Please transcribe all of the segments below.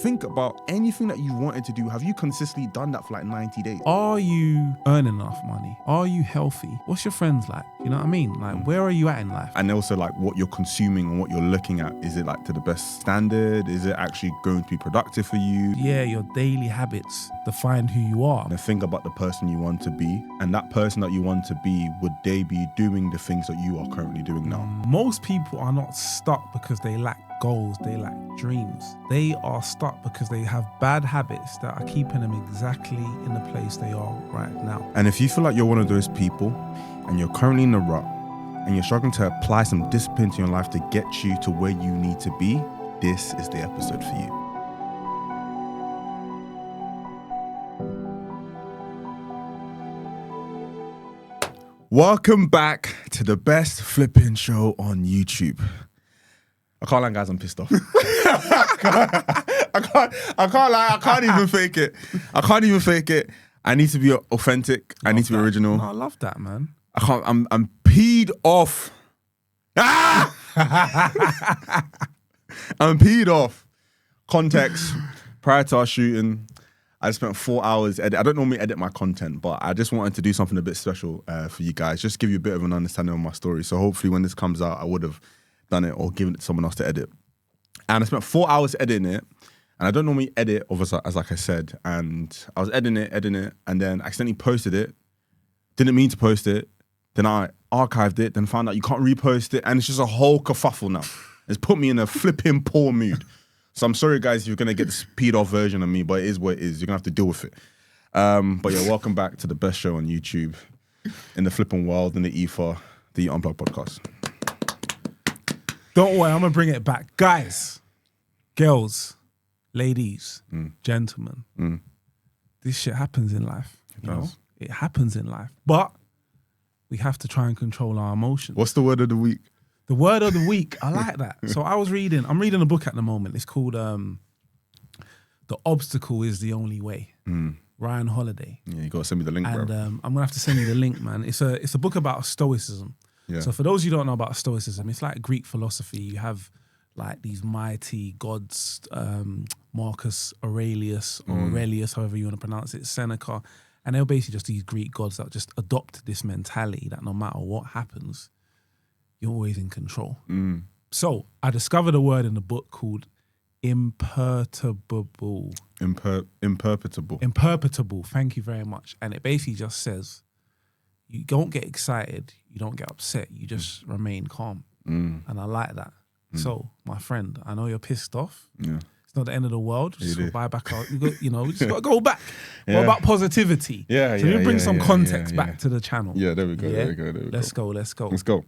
think about anything that you wanted to do. Have you consistently done that for like 90 days? Are you earning enough money? Are you healthy? What's your friends like? You know what I mean? Like, where are you at in life? And also like what you're consuming and what you're looking at. Is it like to the best standard? Is it actually going to be productive for you? Yeah, your daily habits define who you are. And think about the person you want to be. And that person that you want to be, would they be doing the things that you are currently doing now? Most people are not stuck because they lack goals, they lack dreams. They are stuck because they have bad habits that are keeping them exactly in the place they are right now. And if you feel like you're one of those people and you're currently in the rut and you're struggling to apply some discipline to your life to get you to where you need to be, this is the episode for you. Welcome back to the best flipping show on YouTube. I can't lie, guys, I'm pissed off. I can't lie, I can't even fake it. I need to be authentic. I need to be original. No, I love that, man. I'm peed off. Ah! I'm peed off. Context, prior to our shooting, I spent 4 hours edit. I don't normally edit my content, but I just wanted to do something a bit special for you guys, just give you a bit of an understanding of my story. So hopefully when this comes out, I would have done it or given it to someone else to edit. And I spent 4 hours editing it. And I don't normally edit, obviously, as like I said. And I was editing it, and then accidentally posted it. Didn't mean to post it. Then I archived it, then found out you can't repost it. And it's just a whole kerfuffle now. It's put me in a flipping poor mood. So I'm sorry, guys, if you're going to get the speed off version of me, but it is what it is. You're going to have to deal with it. But yeah, welcome back to the best show on YouTube, in the flipping world, in the ether, the Unplug podcast. Don't worry, I'm going to bring it back. Guys, girls, ladies, gentlemen, this shit happens in life. You know? It happens in life. But we have to try and control our emotions. What's the word of the week? The word of the week, I like that. So I'm reading a book at the moment. It's called The Obstacle is the Only Way. Ryan Holiday. Yeah, you got to send me the link, and, bro. I'm going to have to send you the link, man. It's a book about Stoicism. Yeah. So for those who don't know about Stoicism, it's like Greek philosophy. You have like these mighty gods, Marcus Aurelius, or Aurelius, however you want to pronounce it, Seneca. And they're basically just these Greek gods that just adopt this mentality that no matter what happens, you're always in control. So I discovered a word in the book called imperturbable. Imperturbable. Imperturbable, thank you very much. And it basically just says, you don't get excited, you don't get upset, you just remain calm. And I like that. So, my friend, I know you're pissed off. Yeah. It's not the end of the world. Just go buy back out. We just got to go back. Yeah. What about positivity? Yeah, so we bring some context back to the channel. Yeah, there we go. Yeah? There we go. Let's go.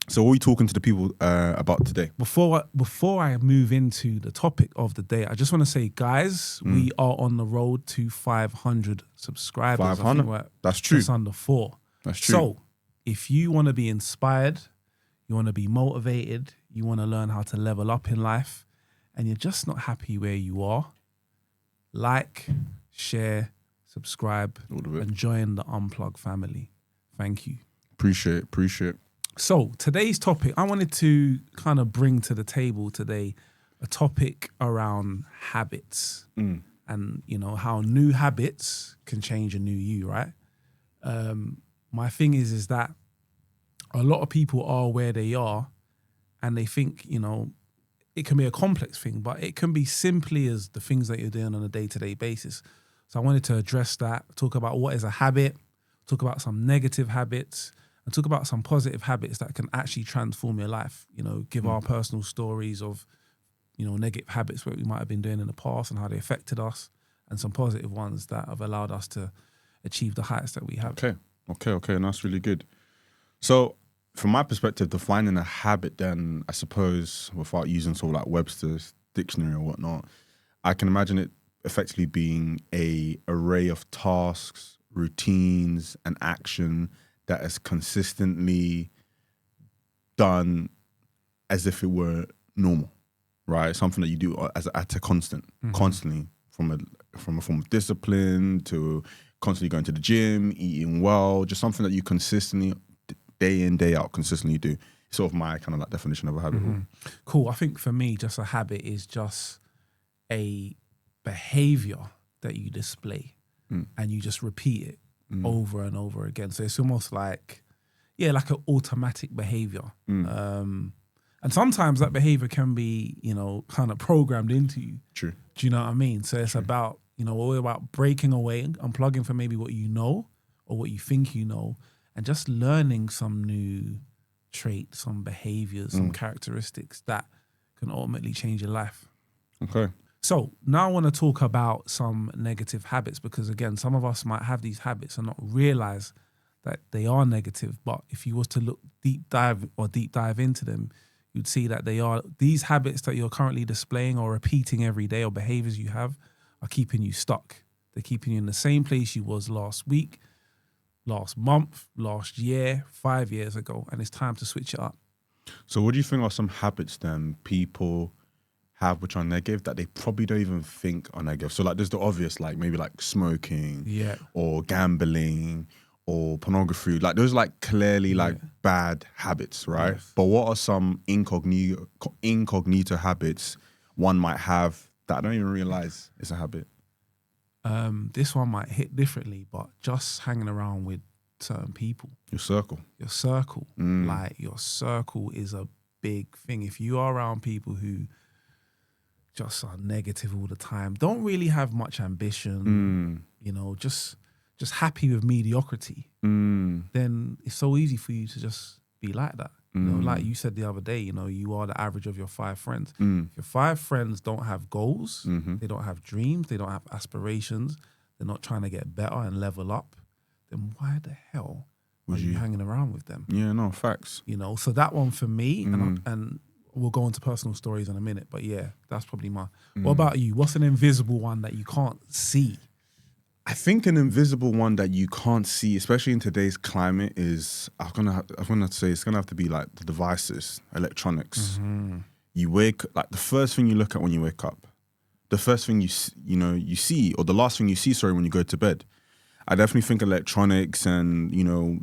So what are we talking to the people about today? Before I move into the topic of the day, I just want to say, guys, we are on the road to 500 subscribers. 500? That's true. Just under 4. That's true. So if you want to be inspired, you want to be motivated, you want to learn how to level up in life, and you're just not happy where you are, like, share, subscribe, and join the Unplug family. Thank you. Appreciate it. So today's topic, I wanted to kind of bring to the table today a topic around habits and, how new habits can change a new you, right? My thing is that a lot of people are where they are and they think, it can be a complex thing, but it can be simply as the things that you're doing on a day-to-day basis. So I wanted to address that, talk about what is a habit, talk about some negative habits, and talk about some positive habits that can actually transform your life. Give our personal stories of, negative habits that we might have been doing in the past and how they affected us, and some positive ones that have allowed us to achieve the heights that we have. Okay, and that's really good. So from my perspective, defining a habit then, I suppose, without using sort of like Webster's dictionary or whatnot, I can imagine it effectively being a array of tasks, routines, and action that is consistently done as if it were normal, right? Something that you do at a constantly, from a form of discipline to constantly going to the gym, eating well, just something that you consistently, day in, day out, consistently do. Sort of my kind of like definition of a habit. Cool. I think for me, just a habit is just a behavior that you display and you just repeat it over and over again. So it's almost like, like an automatic behavior. And sometimes that behavior can be, kind of programmed into you. True. Do you know what I mean? So it's about, all about breaking away, unplugging from maybe what you know or what you think you know, and just learning some new traits, some behaviors, some characteristics that can ultimately change your life. Okay. So now I want to talk about some negative habits, because again, some of us might have these habits and not realize that they are negative. But if you was to look deep dive into them, you'd see that these habits that you're currently displaying or repeating every day, or behaviors you have, are keeping you stuck. They're keeping you in the same place you was last week, last month, last year, 5 years ago, and it's time to switch it up. So what do you think are some habits then people have which are negative that they probably don't even think are negative? So like there's the obvious, like maybe like smoking or gambling or pornography. Like those like clearly like bad habits, right? Yes. But what are some incognito habits one might have that I don't even realize is a habit? This one might hit differently, but just hanging around with certain people. Your circle. Like your circle is a big thing. If you are around people who just are negative all the time, don't really have much ambition, just happy with mediocrity, then it's so easy for you to just be like that. Like you said the other day, you are the average of your 5 friends. If your 5 friends don't have goals, they don't have dreams, they don't have aspirations, they're not trying to get better and level up, then why the hell are you hanging around with them? Yeah, no, facts. So that one for me, and we'll go into personal stories in a minute, but that's probably my... What about you? What's an invisible one that you can't see? I think an invisible one that you can't see, especially in today's climate, is I'm gonna say it's gonna have to be like the devices, electronics. You like the first thing you look at when you wake up, the first thing you see, or the last thing you see, when you go to bed. I definitely think electronics and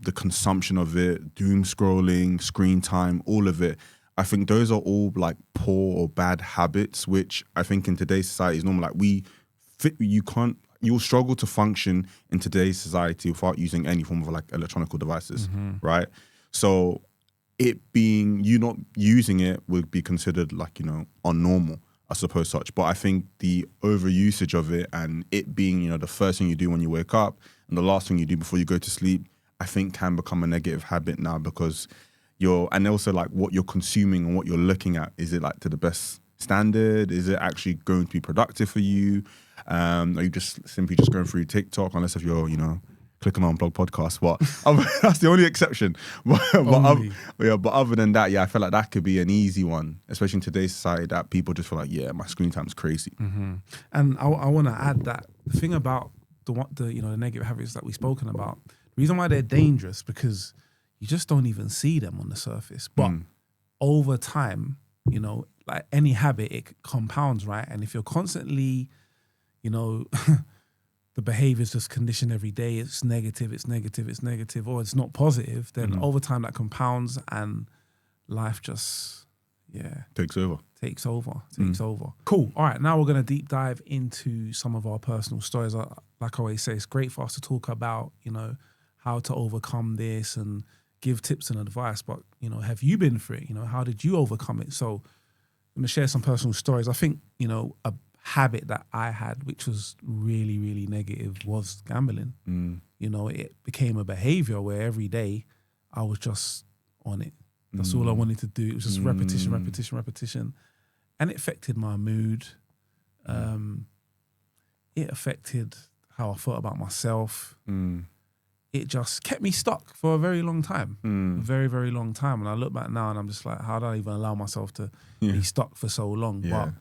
the consumption of it, doom scrolling, screen time, all of it. I think those are all like poor or bad habits, which I think in today's society is normal. Like you'll struggle to function in today's society without using any form of like electronic devices, right? So it being, you not using it would be considered like, unnormal, I suppose such. But I think the overusage of it and it being, the first thing you do when you wake up and the last thing you do before you go to sleep, I think can become a negative habit now, because and also like what you're consuming and what you're looking at, is it like to the best standard? Is it actually going to be productive for you? Are you just simply going through TikTok, unless if you're, clicking on Unplug podcast, but that's the only exception. But other than that, I feel like that could be an easy one, especially in today's society, that people just feel like, my screen time's crazy. And I want to add that the thing about the negative habits that we've spoken about, the reason why they're dangerous, because you just don't even see them on the surface. But over time, like any habit, it compounds, right? And if you're constantly, the behavior's just conditioned every day, it's negative, or it's not positive, then over time that compounds and life just, takes over. Cool. All right, now we're going to deep dive into some of our personal stories. Like I always say, it's great for us to talk about, how to overcome this and give tips and advice, but, have you been through it? How did you overcome it? So I'm going to share some personal stories. I think, a habit that I had, which was really, really negative, was gambling. It became a behavior where every day I was just on it. That's all I wanted to do. It was just repetition. And it affected my mood. It affected how I thought about myself. It just kept me stuck for a very long time. A very, very long time. And I look back now and I'm just like, how did I even allow myself to be stuck for so long? But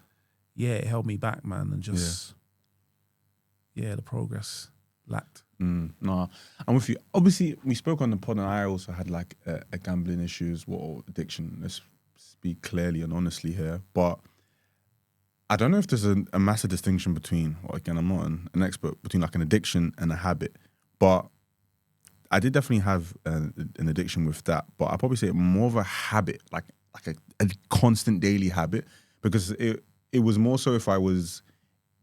it held me back, man. And just, the progress lacked. No, I'm with you. Obviously, we spoke on the pod and I also had like a gambling issues or addiction. Let's speak clearly and honestly here. But I don't know if there's a massive distinction between, again, I'm not an expert, between like an addiction and a habit. But I did definitely have an addiction with that. But I'd probably say more of a habit, like a constant daily habit, because it was more so if I was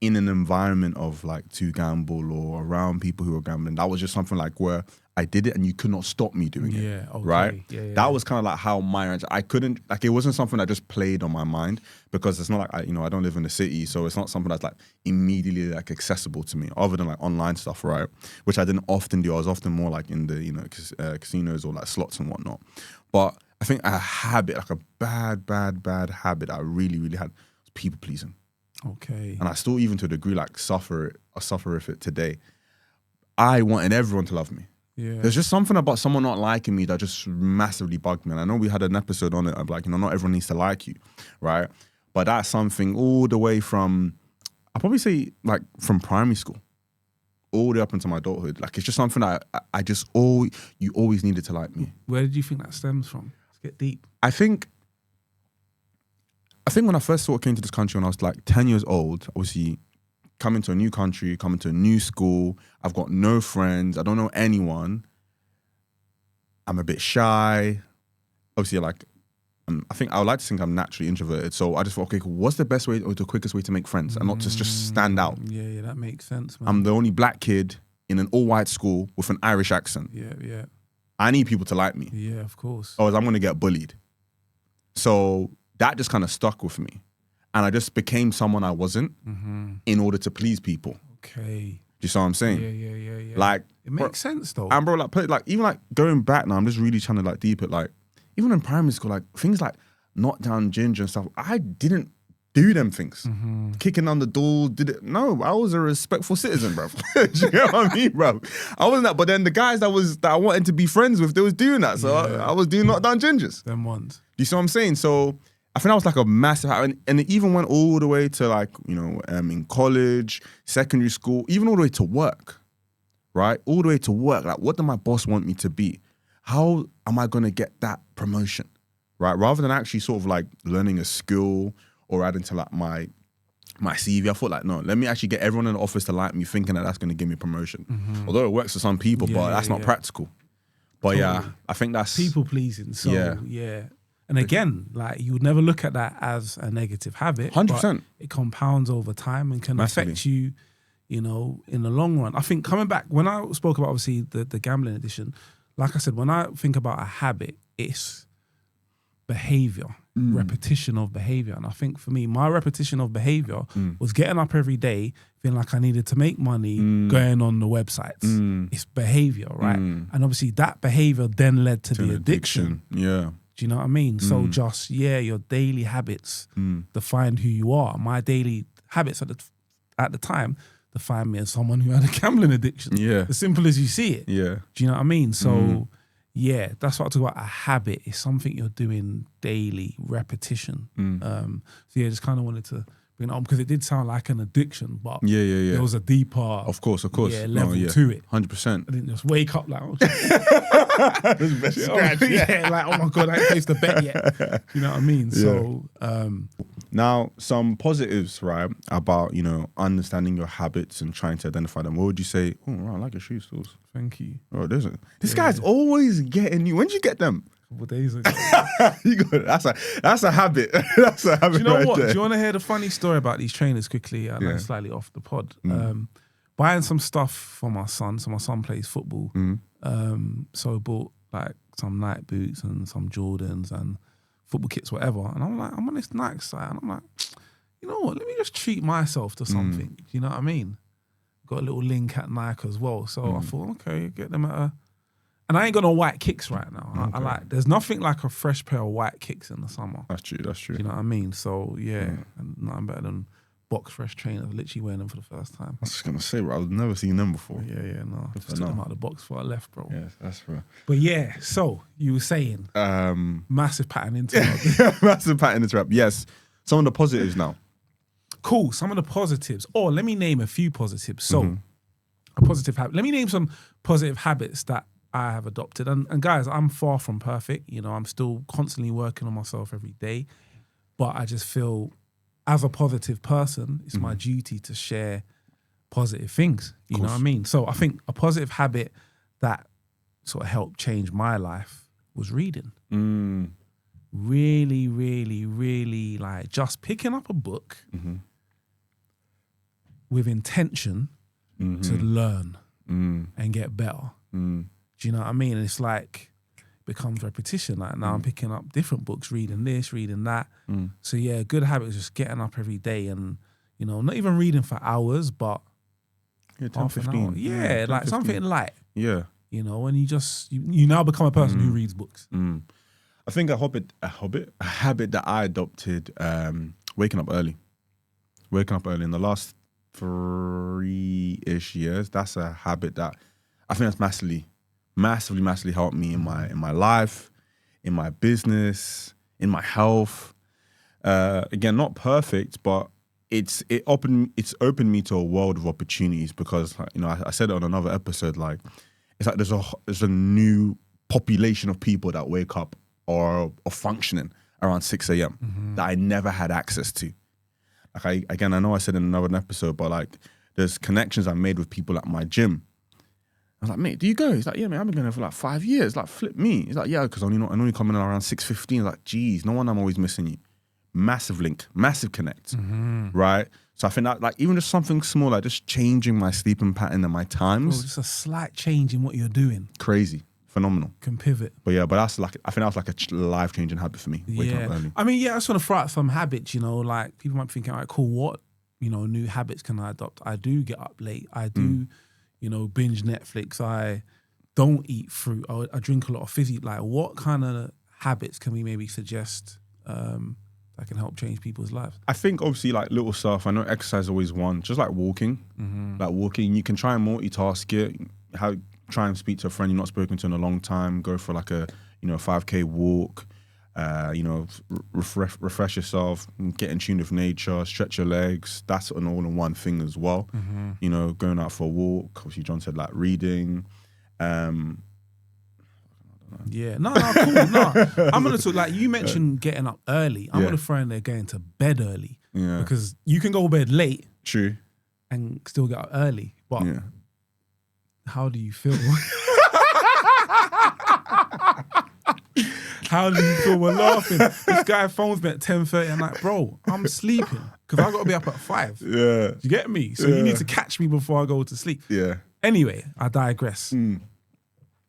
in an environment of like to gamble or around people who are gambling. That was just something like where I did it and you could not stop me doing it. Yeah, okay. Right? Yeah. That was kind of like how I couldn't, like it wasn't something that just played on my mind because it's not like, I don't live in the city. So it's not something that's like immediately like accessible to me other than like online stuff, right? Which I didn't often do. I was often more like in the, casinos or like slots and whatnot. But I think a habit, like a bad habit I really, really had was people pleasing. Okay. And I still, even to a degree, like suffer with it today. I wanted everyone to love me. Yeah. There's just something about someone not liking me that just massively bugged me. And I know we had an episode on it of like, not everyone needs to like you, right? But that's something all the way from, I'll probably say like from primary school all the way up into my adulthood. Like it's just something that you always needed to like me. Where did you think that stems from? Let's get deep. I think when I first sort of came to this country when I was like 10 years old, obviously coming to a new country, coming to a new school, I've got no friends, I don't know anyone. I'm a bit shy. Obviously, like, I think I would like to think I'm naturally introverted. So I just thought, okay, cool, what's the best way or the quickest way to make friends and not just stand out? Yeah, that makes sense, man. I'm the only black kid in an all-white school with an Irish accent. Yeah. I need people to like me. Yeah, of course. Or I'm going to get bullied. So that just kind of stuck with me. And I just became someone I wasn't in order to please people. Okay. Do you see what I'm saying? Yeah. Like, it makes sense though. And bro, even like going back now, I'm just really trying to like deep it. Like, even in primary school, like things like knock down ginger and stuff, I didn't do them things. Kicking on the door, no, I was a respectful citizen, bro. Do you know what I mean, bro? I wasn't that, but then the guys that I wanted to be friends with, they was doing that. So I was doing knock down gingers. Them ones. Do you see what I'm saying? So I think that was like a massive, and it even went all the way to like, in college, secondary school, even all the way to work, right? All the way to work. Like, what did my boss want me to be? How am I going to get that promotion, right? Rather than actually sort of like learning a skill or adding to like my CV, I thought like, no, let me actually get everyone in the office to like me, thinking that that's going to give me promotion. Although it works for some people, but that's not practical. But Totally. I think that's people pleasing. So yeah. And again, like you would never look at that as a negative habit. 100%. It compounds over time and can Massively. affect you, in the long run. I think coming back, when I spoke about obviously the gambling addiction, like I said, when I think about a habit, it's behavior, repetition of behavior. And I think for me, my repetition of behavior was getting up every day, feeling like I needed to make money, going on the websites. It's behavior, right? And obviously that behavior then led to the addiction. Yeah. Do you know what I mean? So just, your daily habits defined who you are. My daily habits at the time defined me as someone who had a gambling addiction. Yeah. As simple as you see it. Yeah. Do you know what I mean? So that's what I talk about. A habit is something you're doing daily, repetition. So just kind of wanted to bring it on because it did sound like an addiction, but there was a deeper, Of course. level to it. 100%. I didn't just wake up like, oh, Scratch, like, oh my God, I ain't placed a bet yet. You know what I mean? So, now some positives, right, about, understanding your habits and trying to identify them. What would you say? Oh, right, I like your shoe stores. thank you. Oh, there's it. This guy's always getting you. When did you get them? A couple days ago. You got it. That's a habit. That's a habit. Do you know right what? there. Do you want to hear the funny story about these trainers quickly? I know slightly off the pod. Buying some stuff for my son. So my son plays football. So I bought like some Nike boots and some Jordans and football kits, whatever. And I'm like, I'm on this Nike site. And I'm like, you know what? Let me just treat myself to something. You know what I mean? Got a little link at Nike as well. So I thought, okay, get them at a... And I ain't got no white kicks right now. I like, there's nothing like a fresh pair of white kicks in the summer. That's true. You know what I mean? So and nothing better than box fresh trainers. Literally wearing them for the first time. I was just gonna say, bro, I've never seen them before. No. Just took them out of the box before I left, bro. Yes, that's right. But so you were saying massive pattern into massive pattern interrupt. Yes, some of the positives now. Cool. Some of the positives. Or let me name a few positives. So a positive habit. Let me name some positive habits that I have adopted. And guys, I'm far from perfect. I'm still constantly working on myself every day. But I just feel as a positive person, it's my duty to share positive things. You know what I mean? So I think a positive habit that sort of helped change my life was reading. Really, really, really like just picking up a book with intention to learn and get better. Do you know what I mean? And it's like, becomes repetition. Like now I'm picking up different books, reading this, reading that. So yeah, good habit is just getting up every day and, you know, not even reading for hours, but 10, half an 15. hour. Yeah, 10, like 15. something light. Yeah. You know, and you now become a person who reads books. I think a habit that I adopted, waking up early. Waking up early in the last 3-ish years, that's a habit that I think that's massively helped me in my life, in my business, in my health. Again, not perfect, but it's opened me to a world of opportunities because, you know, I said it on another episode, like it's like there's a new population of people that wake up or functioning around 6 a.m. that I never had access to. Like I know I said in another episode, but like there's connections I made with people at my gym. I was like, mate, do you go? He's like, yeah, mate, I've been going there for like 5 years. Like, flip me. He's like, yeah, because I'm only coming in around 6:15. Like, geez, no wonder I'm always missing you. Massive link, massive connect, right? So I think that, like, even just something small, like just changing my sleeping pattern and my times. Bro, just a slight change in what you're doing Crazy, phenomenal. can pivot. But yeah, I think that was like a life-changing habit for me, waking up early. I mean, yeah, I just want to throw out some habits, you know, like people might be thinking, all right, cool, what, you know, new habits can I adopt? I do get up late. I do, you know, binge Netflix. I don't eat fruit. I drink a lot of fizzy. Like, what kind of habits can we maybe suggest that can help change people's lives? I think obviously like little stuff. I know exercise is always one. Just like walking, you can try and multitask it. Try and speak to a friend you've not spoken to in a long time. Go for like a 5K walk. Refresh yourself. Get in tune with nature. Stretch your legs. That's an all-in-one thing as well. You know, going out for a walk. Obviously, John said like reading. Yeah, no, cool. No, I'm gonna talk. Like you mentioned, getting up early. I'm gonna throw in there going to bed early. Yeah, because you can go to bed late. True. And still get up early. But how do you feel? How do you feel? We're laughing. This guy phones me at 10:30. I'm like, bro, I'm sleeping because I got to be up at 5. Yeah, you get me? So you need to catch me before I go to sleep. Yeah. Anyway, I digress.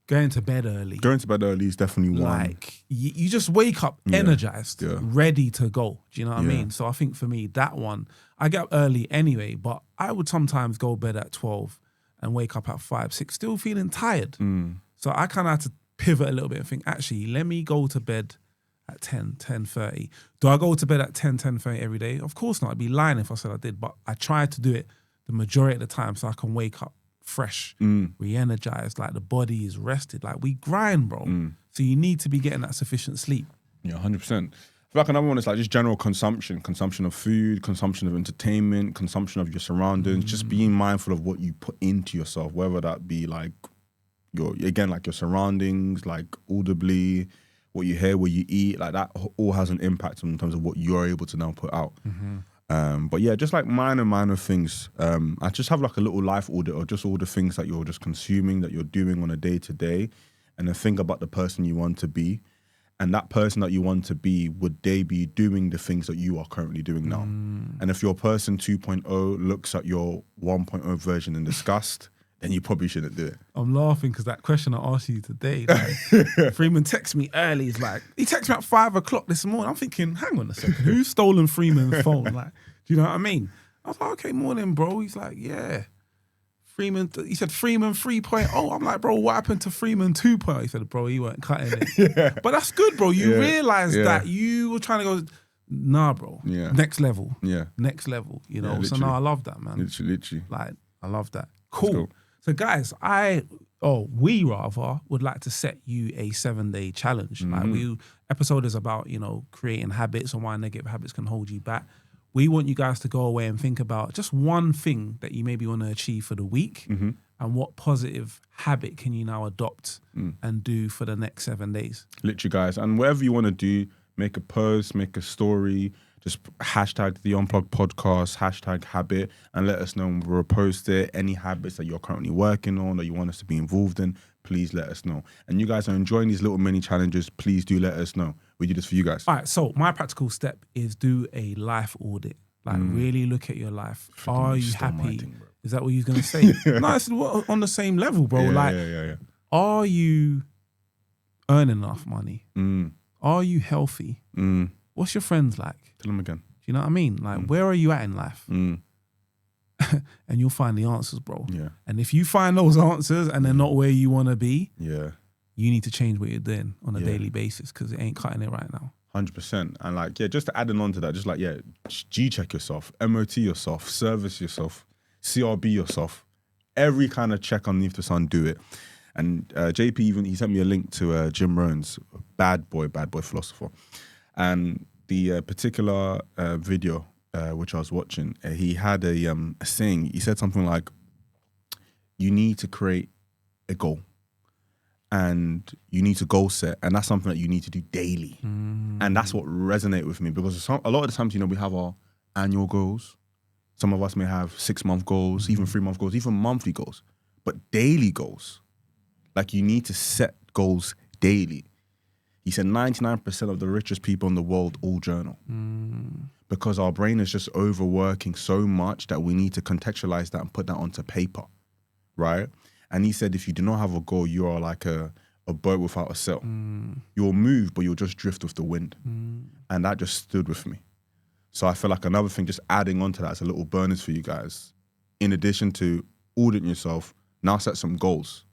Going to bed early. Going to bed early is definitely one. Like, you just wake up energized, ready to go. Do you know what I mean? So I think for me, that one, I get up early anyway, but I would sometimes go to bed at 12 and wake up at 5, 6, still feeling tired. So I kind of had to pivot a little bit and think, actually, let me go to bed at 10:30. Do I go to bed at 10:30 every day? Of course not. I'd be lying if I said I did, but I try to do it the majority of the time so I can wake up fresh, re-energized, like the body is rested. Like we grind, bro. So you need to be getting that sufficient sleep. Yeah, 100%. I feel like another one is like just general consumption of food, consumption of entertainment, consumption of your surroundings, just being mindful of what you put into yourself, whether that be like your surroundings, like audibly, what you hear, what you eat, like that all has an impact in terms of what you're able to now put out. But yeah, just like minor things. I just have like a little life audit of just all the things that you're just consuming, that you're doing on a day-to-day, and then think about the person you want to be. And that person that you want to be, would they be doing the things that you are currently doing now? And if your person 2.0 looks at your 1.0 version in disgust, then you probably shouldn't do it. I'm laughing because that question I asked you today, like, Freeman texted me early. He's like, he texted me at 5 o'clock this morning. I'm thinking, hang on a second, who's stolen Freeman's phone? Like, do you know what I mean? I was like, okay, morning, bro. He's like, yeah. Freeman, he said Freeman 3.0. I'm like, bro, what happened to Freeman 2.0? He said, bro, he weren't cutting it. But that's good, bro. You realized that you were trying to go, nah, bro. Next level. Next level, you know? So no, I love that, man. Literally. Like, I love that. Cool. So guys, we would like to set you a 7-day challenge. Like episode is about, you know, creating habits and why negative habits can hold you back. We want you guys to go away and think about just one thing that you maybe want to achieve for the week and what positive habit can you now adopt and do for the next 7 days. Literally, guys. And whatever you want to do, make a post, make a story, just hashtag the Unplugged podcast, hashtag habit, and let us know when we'll post it. Any habits that you're currently working on that you want us to be involved in, please let us know. And you guys are enjoying these little mini challenges, please do let us know. We do this for you guys. All right, so my practical step is do a life audit. Like really look at your life. Are you stole my happy? thing, bro. Is that what you're gonna say? No, it's on the same level, bro. Yeah. Are you earning enough money? Mm. Are you healthy? Mm. What's your friends like? Tell them again. Do you know what I mean? Like, where are you at in life? Mm. And you'll find the answers, bro. Yeah. And if you find those answers and they're not where you want to be, Yeah. you need to change what you're doing on a daily basis because it ain't cutting it right now. 100%. And like, yeah, just adding on to that, just like, yeah, G-check yourself, MOT yourself, service yourself, CRB yourself, every kind of check underneath the sun, do it. And JP he sent me a link to Jim Rohn's bad boy philosopher. And the particular video which I was watching, he had a saying. He said something like, you need to create a goal. And you need to goal set, and that's something that you need to do daily. And that's what resonated with me, because a lot of the times, you know, we have our annual goals. Some of us may have 6-month goals, even 3-month goals, even monthly goals, but daily goals. Like, you need to set goals daily. He said 99% of the richest people in the world all journal. Because our brain is just overworking so much that we need to contextualize that and put that onto paper, right? And he said, if you do not have a goal, you are like a boat without a sail. You'll move, but you'll just drift with the wind. And that just stood with me. So I feel like another thing, just adding on to that as a little bonus for you guys, in addition to auditing yourself, now set some goals.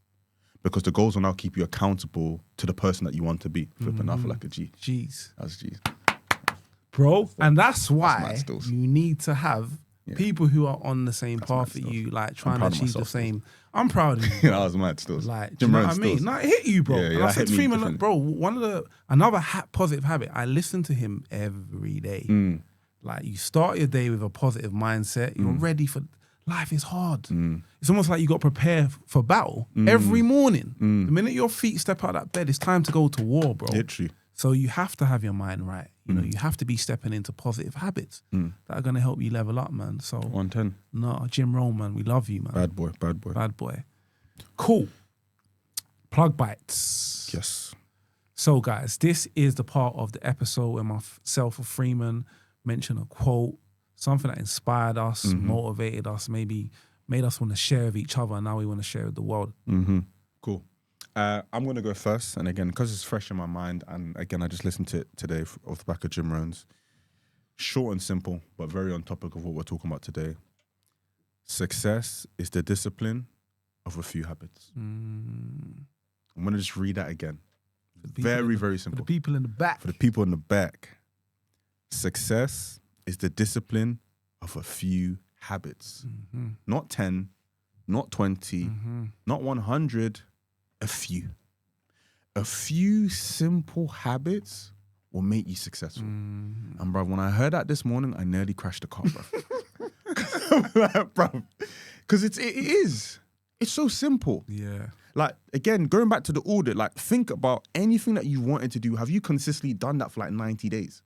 Because the goals will now keep you accountable to the person that you want to be. Flipping out for like a G. Jeez. That's G's. Bro, and that's why mad stills. you need to have people who are on the same path as you, like trying to achieve the same. I'm proud of you. Yeah, that was mad still. Like, do you know what I mean? No, it hit you, bro. Yeah, and I that said hit to me Freeman, different. bro, another positive habit, I listen to him every day. Like, you start your day with a positive mindset. You're ready for, life is hard. It's almost like you got to prepare for battle every morning. The minute your feet step out of that bed, it's time to go to war, bro. Literally. So you have to have your mind right. You know, you have to be stepping into positive habits that are going to help you level up, man. So 110. no, Jim Rohn, man, we love you, man. Bad boy. Bad boy. Cool. Plug bites. Yes. So, guys, this is the part of the episode where myself or Freeman mention a quote, something that inspired us, motivated us, maybe made us want to share with each other, and now we want to share with the world. Cool. I'm going to go first. And again, because it's fresh in my mind, and again, I just listened to it today off the back of Jim Rohn's. Short and simple, but very on topic of what we're talking about today. Success is the discipline of a few habits. I'm going to just read that again. Very, very simple. For the people in the back. For the people in the back. Success is the discipline of a few habits. Not 10, not 20, not 100, a few. A few simple habits will make you successful. And bruv, when I heard that this morning, I nearly crashed the car, bruv. Like, bruv, because it is. It's so simple. Yeah. Like, again, going back to the audit, like, think about anything that you wanted to do. Have you consistently done that for like 90 days?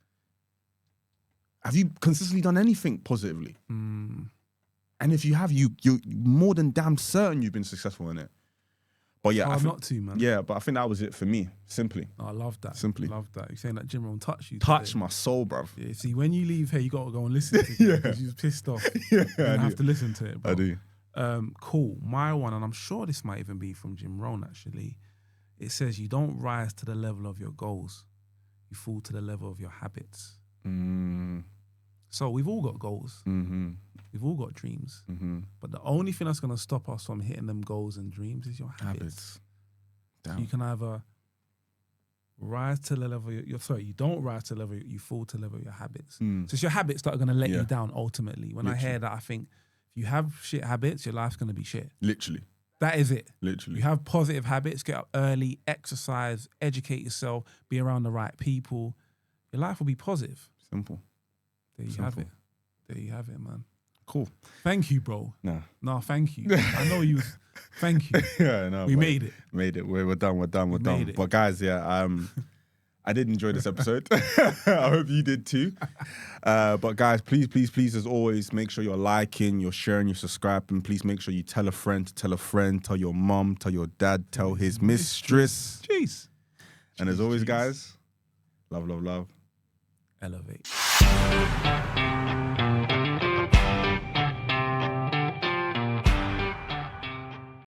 Have you consistently done anything positively? And if you have, you're more than damn certain you've been successful in it. But yeah, Hard not to, man. Yeah, but I think that was it for me, simply. Oh, I love that. Simply. Love that. You're saying that Jim Rohn touched you. Touch today. my soul, bruv. Yeah, see, when you leave here, you got to go and listen to it because you was pissed off. Yeah, you I have do. to listen to it, bro. I do. Cool. My one, and I'm sure this might even be from Jim Rohn, actually. It says, you don't rise to the level of your goals. You fall to the level of your habits. So we've all got goals. We've all got dreams. But the only thing that's going to stop us from hitting them goals and dreams is your habits. Damn. You can either rise to the level, you don't rise to the level, you fall to the level of your habits. So it's your habits that are going to let you down ultimately. When I hear that, I think if you have shit habits, your life's going to be shit. Literally. That is it. Literally. You have positive habits, get up early, exercise, educate yourself, be around the right people. Your life will be positive. Simple. There you have it. There you have it, man. Cool. Thank you, bro. No, thank you. I know you. Thank you. Yeah, no. We made it. Made it. We're done. We're done. made it. But guys, yeah, I did enjoy this episode. I hope you did too. But guys, please, as always, make sure you're liking, you're sharing, you're subscribing. Please make sure you tell a friend, tell your mom, tell your dad, tell his mistress. Jeez. And as always, guys, love. Elevate.